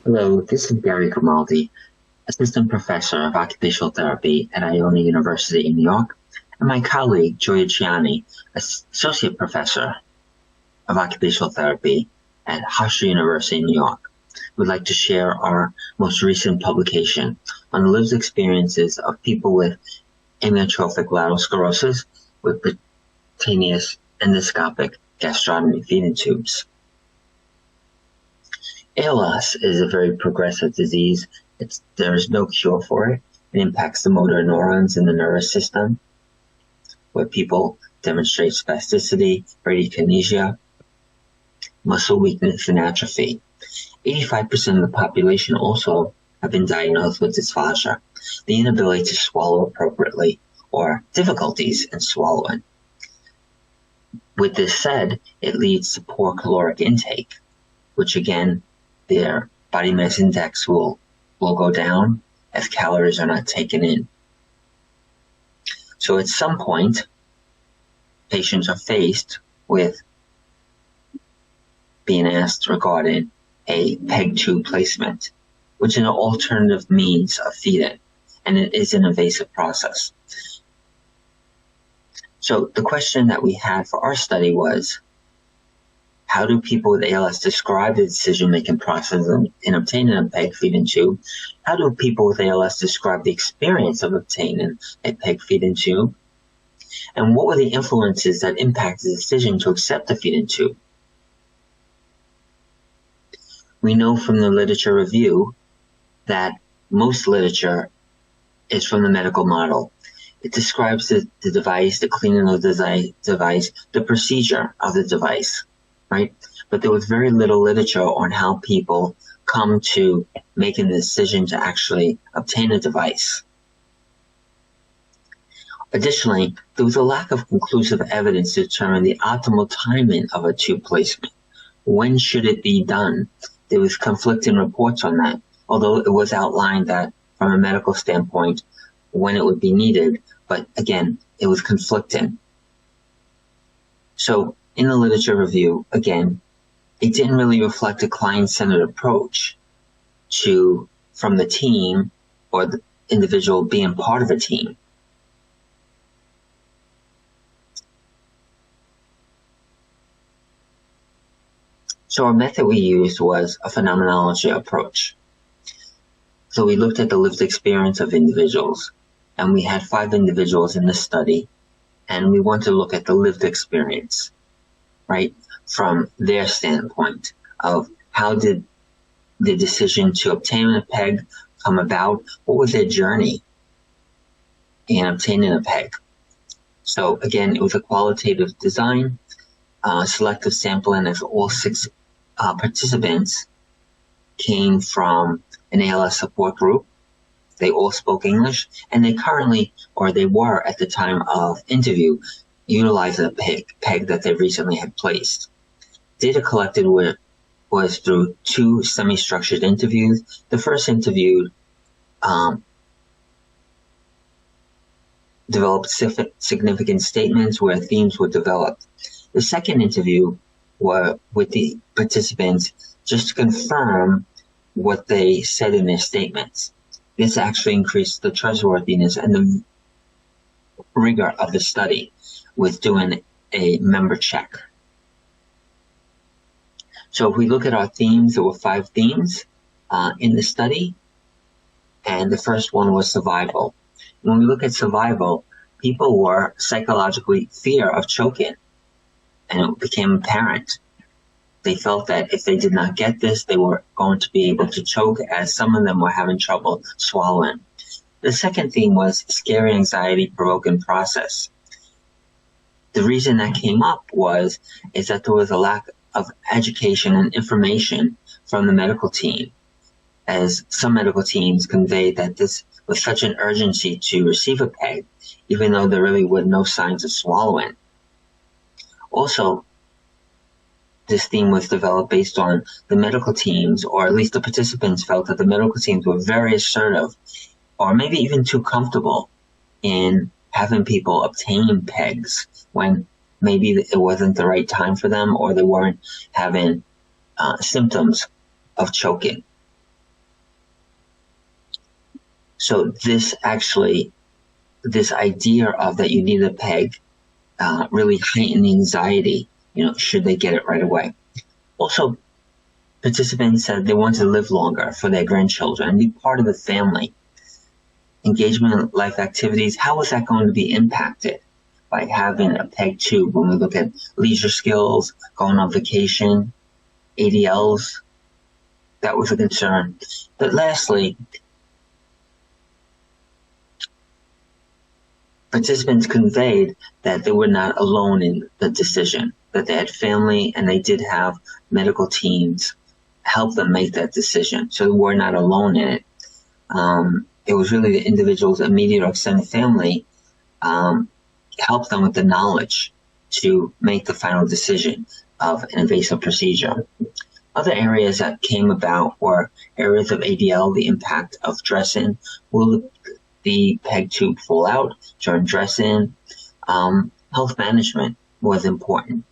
Hello, this is Gary Grimaldi, Assistant Professor of Occupational Therapy at Iona University in New York, and my colleague, Gioia Ciani, Associate Professor of Occupational Therapy at Hofstra University in New York, would like to share our most recent publication on the lived experiences of people with amyotrophic lateral sclerosis with percutaneous endoscopic gastrostomy feeding tubes. ALS is a very progressive disease. There is no cure for it. It impacts the motor neurons in the nervous system, where people demonstrate spasticity, bradykinesia, muscle weakness, and atrophy. 85% of the population also have been diagnosed with dysphagia, the inability to swallow appropriately, or difficulties in swallowing. With this said, it leads to poor caloric intake, which again, their body mass index will go down as calories are not taken in. So at some point, patients are faced with being asked regarding a PEG tube placement, which is an alternative means of feeding, and it is an invasive process. So the question that we had for our study was, how do people with ALS describe the decision-making process in obtaining a PEG feeding tube? How do people with ALS describe the experience of obtaining a PEG feeding tube? And what were the influences that impacted the decision to accept the feeding tube? We know from the literature review that most literature is from the medical model. It describes the device, the cleaning of the device, the procedure of the device. Right? But there was very little literature on how people come to making the decision to actually obtain a device. Additionally, there was a lack of conclusive evidence to determine the optimal timing of a tube placement. When should it be done? There was conflicting reports on that, although it was outlined that from a medical standpoint, when it would be needed, but again, it was conflicting. So in the literature review, again, it didn't really reflect a client-centered approach from the team or the individual being part of a team. So our method we used was a phenomenology approach. So we looked at the lived experience of individuals, and we had 5 individuals in the study, and we wanted to look at the lived experience. Right, from their standpoint of how did the decision to obtain a PEG come about? What was their journey in obtaining a PEG? So again, it was a qualitative design, selective sampling of all 6 participants came from an ALS support group. They all spoke English, and they were at the time of interview, utilize a PEG that they recently had placed. Data collected was through 2 semi-structured interviews. The first interview developed significant statements where themes were developed. The second interview were with the participants just to confirm what they said in their statements. This actually increased the trustworthiness and the rigor of the study with doing a member check. So if we look at our themes, there were 5 themes in the study, and the first one was survival. When we look at survival, people were psychologically fear of choking, and it became apparent. They felt that if they did not get this, they were going to be able to choke, as some of them were having trouble swallowing. The second theme was scary, anxiety-provoking process. The reason that came up is that there was a lack of education and information from the medical team, as some medical teams conveyed that this was such an urgency to receive a PEG, even though there really were no signs of swallowing. Also, this theme was developed based on the medical teams, or at least the participants felt that the medical teams were very assertive, or maybe even too comfortable in having people obtain PEGs when maybe it wasn't the right time for them, or they weren't having symptoms of choking. So this idea of that you need a peg really heightened anxiety, should they get it right away. Also, participants said they want to live longer for their grandchildren and be part of the family. Engagement in life activities, how is that going to be impacted by having a peg tube when we look at leisure skills, going on vacation, ADLs? That was a concern. But lastly, participants conveyed that they were not alone in the decision, that they had family and they did have medical teams help them make that decision. So they were not alone in it. It was really the individual's immediate or extended family helped them with the knowledge to make the final decision of an invasive procedure. Other areas that came about were areas of ADL, the impact of dressing. Will the peg tube fall out during dressing? Health management was important.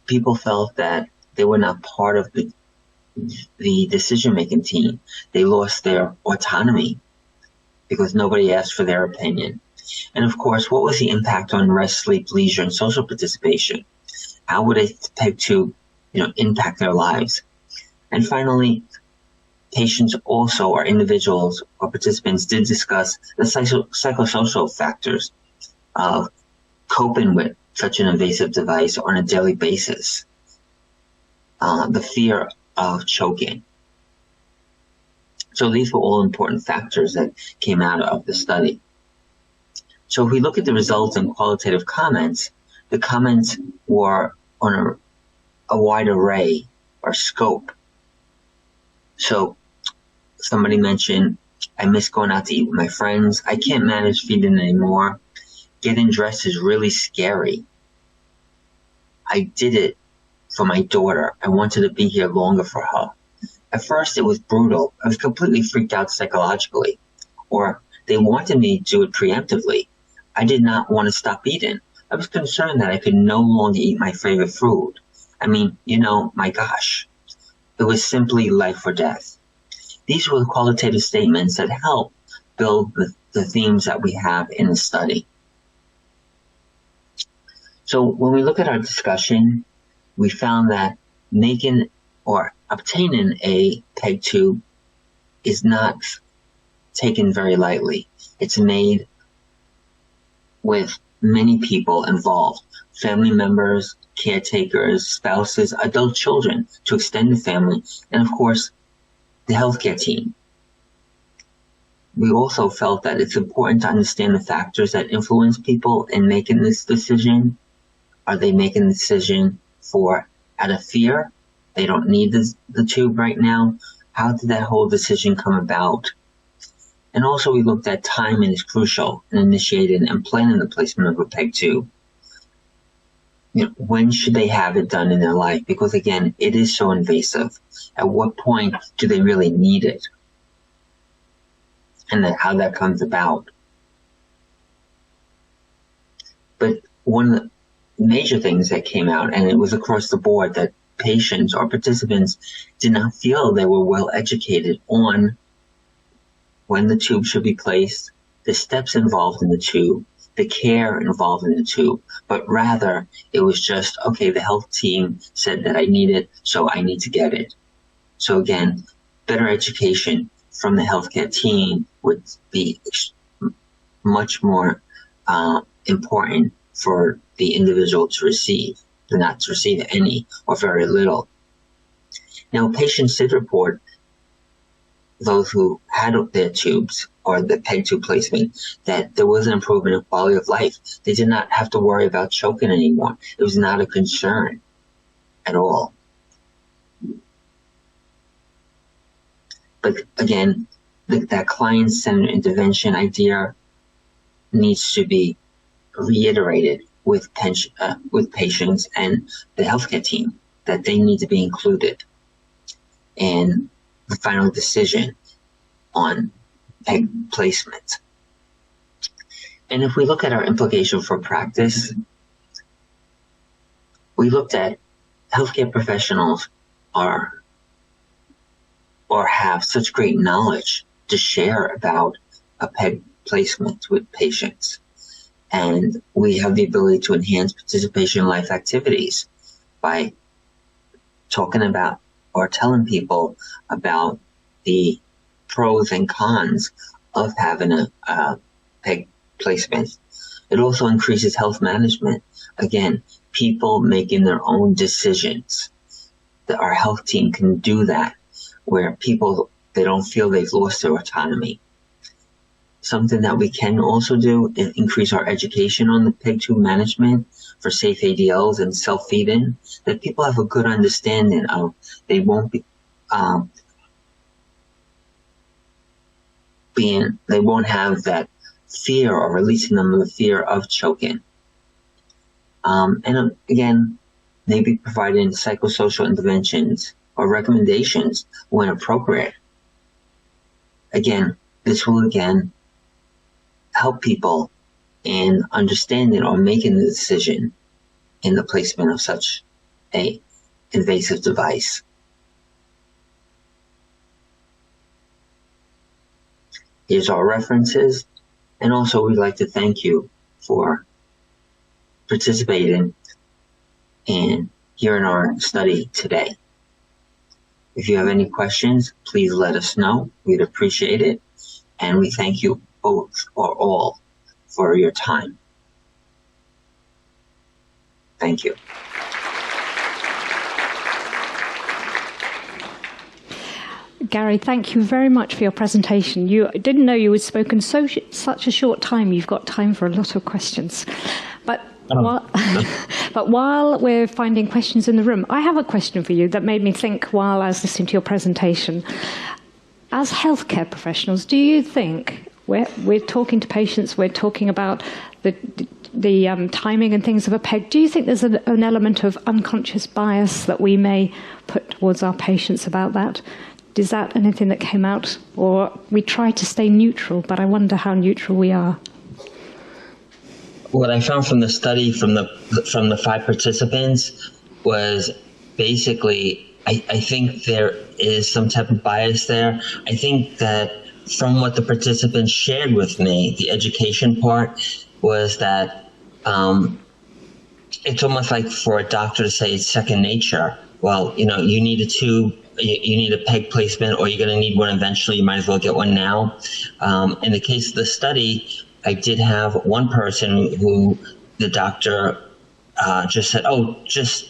People felt that they were not part of the decision-making team. They lost their autonomy because nobody asked for their opinion. And of course, what was the impact on rest, sleep, leisure, and social participation? How would a peg tube, impact their lives? And finally, patients also, or individuals or participants, did discuss the psychosocial factors of coping with such an invasive device on a daily basis. The fear of choking. So these were all important factors that came out of the study. So if we look at the results and qualitative comments, the comments were on a wide array or scope. So somebody mentioned, I miss going out to eat with my friends. I can't manage feeding anymore. Getting dressed is really scary. I did it for my daughter. I wanted to be here longer for her. At first, it was brutal. I was completely freaked out psychologically. Or they wanted me to do it preemptively. I did not want to stop eating. I was concerned that I could no longer eat my favorite food. I mean, my gosh. It was simply life or death. These were the qualitative statements that help build the themes that we have in the study. So when we look at our discussion, we found that making or obtaining a peg tube is not taken very lightly. It's made with many people involved, family members, caretakers, spouses, adult children to extend the family, and of course, the healthcare team. We also felt that it's important to understand the factors that influence people in making this decision. Are they making the decision out of fear? They don't need the tube right now. How did that whole decision come about? And also we looked at timing is crucial in initiating and planning the placement of a peg tube. When should they have it done in their life? Because again, it is so invasive. At what point do they really need it? And then how that comes about. But one of the major things that came out, and it was across the board, that patients or participants did not feel they were well educated on when the tube should be placed, the steps involved in the tube, the care involved in the tube, but rather it was just, okay, the health team said that I need it, so I need to get it. So again, better education from the healthcare team would be much more important for the individual to receive, than not to receive any or very little. Now, patients did report, those who had their tubes or the peg tube placement, that there was an improvement in quality of life. They did not have to worry about choking anymore. It was not a concern at all. But again, that client-centered intervention idea needs to be reiterated with patients and the healthcare team, that they need to be included in the final decision on peg placement. And if we look at our implication for practice, we looked at healthcare professionals are or have such great knowledge to share about a PEG placement with patients. And we have the ability to enhance participation in life activities by talking about or telling people about the pros and cons of having a PEG placement. It also increases health management. Again, people making their own decisions. Our health team can do that, where people, they don't feel they've lost their autonomy. Something that we can also do is increase our education on the PEG tube management for safe ADLs and self-feeding, that people have a good understanding of. They won't be they won't have that fear or releasing them of the fear of choking. And again, maybe providing psychosocial interventions or recommendations when appropriate. Again, this will help people in understanding or making the decision in the placement of such a invasive device. Here's our references, and also we'd like to thank you for participating in here in our study today. If you have any questions, please let us know. We'd appreciate it, and we thank you both or all for your time. Thank you. Gary, thank you very much for your presentation. You didn't know you had spoken such a short time. You've got time for a lot of questions. But while we're finding questions in the room, I have a question for you that made me think while I was listening to your presentation. As healthcare professionals, do you think we're talking to patients, we're talking about the timing and things of a PEG, do you think there's an element of unconscious bias that we may put towards our patients about that? Is that anything that came out? Or we try to stay neutral, but I wonder how neutral we are. What I found from the study, from the 5 participants, was basically, I think there is some type of bias there. I think that from what the participants shared with me, the education part was that it's almost like for a doctor to say it's second nature. Well, you need a tube, you need a PEG placement, or you're going to need one eventually. You might as well get one now. In the case of the study, I did have one person who the doctor just said, just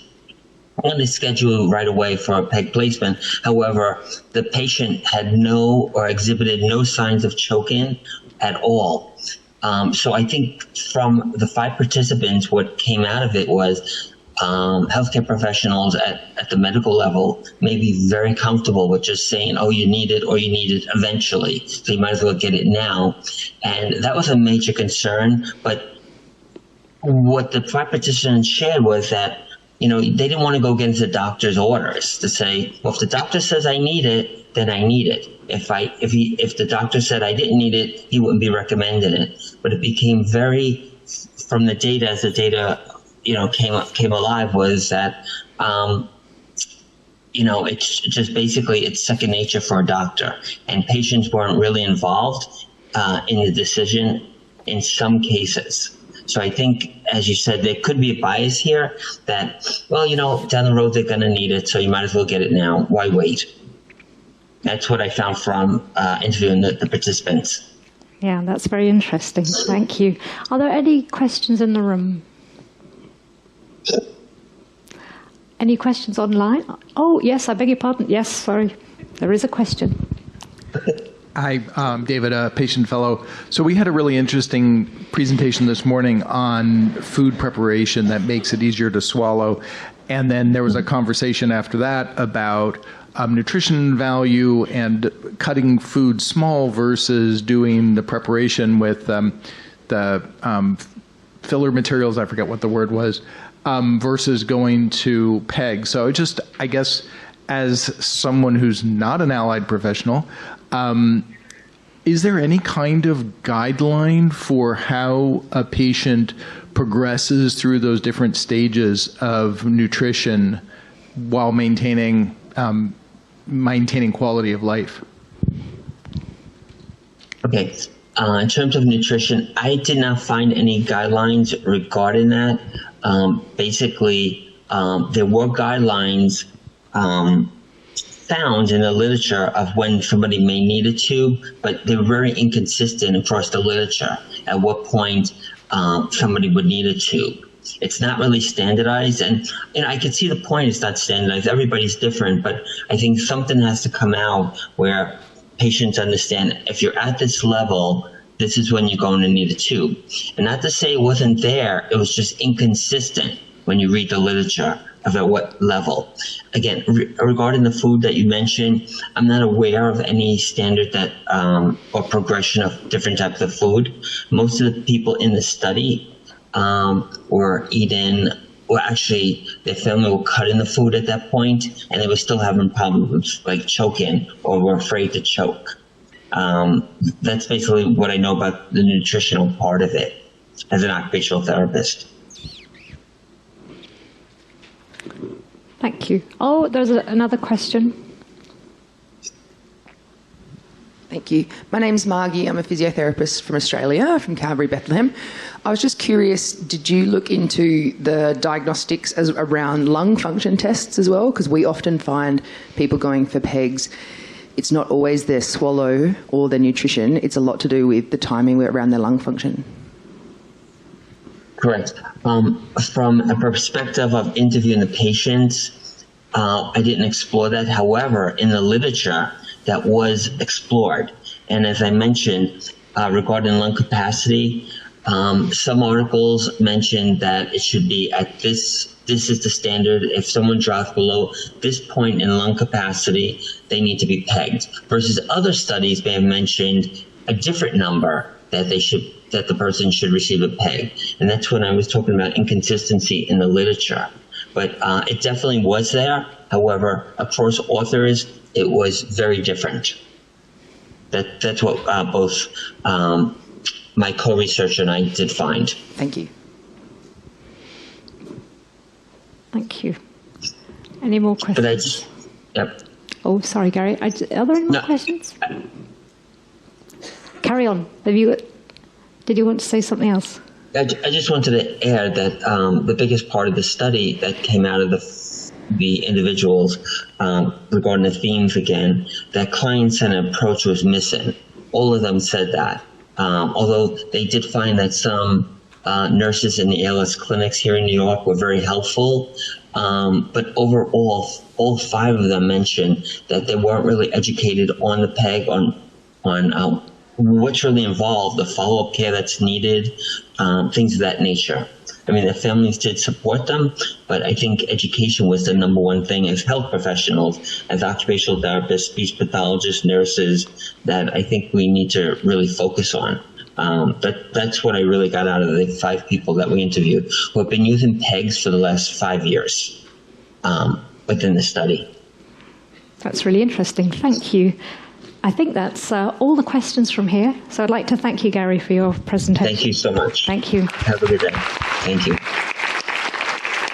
I'm going to schedule right away for a PEG placement. However, the patient had exhibited no signs of choking at all. So I think from the 5 participants, what came out of it was healthcare professionals at the medical level may be very comfortable with just saying, you need it, or you need it eventually, so you might as well get it now. And that was a major concern. But what the 5 participants shared was that, they didn't want to go against the doctor's orders to say, well, if the doctor says I need it, then I need it. If the doctor said I didn't need it, he wouldn't be recommending it. But it became from the data, as the data came alive, was that it's just basically it's second nature for a doctor, and patients weren't really involved in the decision in some cases. So I think, as you said, there could be a bias here that, down the road they're going to need it, so you might as well get it now. Why wait? That's what I found from interviewing the participants. Yeah, that's very interesting. Thank you. Are there any questions in the room? Any questions online? Oh, yes, I beg your pardon. Yes, sorry. There is a question. Hi, David, a patient fellow. So we had a really interesting presentation this morning on food preparation that makes it easier to swallow. And then there was a conversation after that about nutrition value and cutting food small versus doing the preparation with the filler materials, I forget what the word was, versus going to PEG. So I guess, as someone who's not an allied professional, is there any kind of guideline for how a patient progresses through those different stages of nutrition while maintaining quality of life? Okay. In terms of nutrition, I did not find any guidelines regarding that. Basically, there were guidelines found in the literature of when somebody may need a tube, but they're very inconsistent across the literature at what point somebody would need a tube. It's not really standardized, and I can see the point it's not standardized. Everybody's different, but I think something has to come out where patients understand if you're at this level, this is when you're going to need a tube. And not to say it wasn't there, it was just inconsistent when you read the literature of at what level. Again, regarding the food that you mentioned, I'm not aware of any standard that or progression of different types of food. Most of the people in the study were eating, or actually their family were cutting the food at that point, and they were still having problems like choking or were afraid to choke. That's basically what I know about the nutritional part of it as an occupational therapist. Thank you. Oh, there's another question. Thank you. My name's Margie. I'm a physiotherapist from Australia, from Calvary, Bethlehem. I was just curious, did you look into the diagnostics around lung function tests as well? Because we often find people going for PEGs, it's not always their swallow or their nutrition. It's a lot to do with the timing around their lung function. Correct. From a perspective of interviewing the patients, I didn't explore that. However, in the literature, that was explored. And as I mentioned, regarding lung capacity, some articles mentioned that it should be at this is the standard. If someone drops below this point in lung capacity, they need to be pegged. Versus other studies may have mentioned a different number that the person should receive a peg. And that's when I was talking about inconsistency in the literature. But it definitely was there. However, across authors, it was very different. That's what both my co-researcher and I did find. Thank you. Thank you. Any more questions? Yep. Oh, sorry, Gary. Are there any more questions? Carry on. Did you want to say something else? I just wanted to add that the biggest part of the study that came out of the individuals regarding the themes again, that client-centered approach was missing. All of them said that. Although they did find that some nurses in the ALS clinics here in New York were very helpful, but overall, all 5 of them mentioned that they weren't really educated on the PEG, on what's really involved, the follow-up care that's needed, things of that nature. I mean, the families did support them, but I think education was the number one thing as health professionals, as occupational therapists, speech pathologists, nurses, that I think we need to really focus on. That's what I really got out of the 5 people that we interviewed who have been using PEGs for the last 5 years within the study. That's really interesting. Thank you. I think that's all the questions from here. So I'd like to thank you, Gary, for your presentation. Thank you so much. Thank you. Have a good day. Thank you.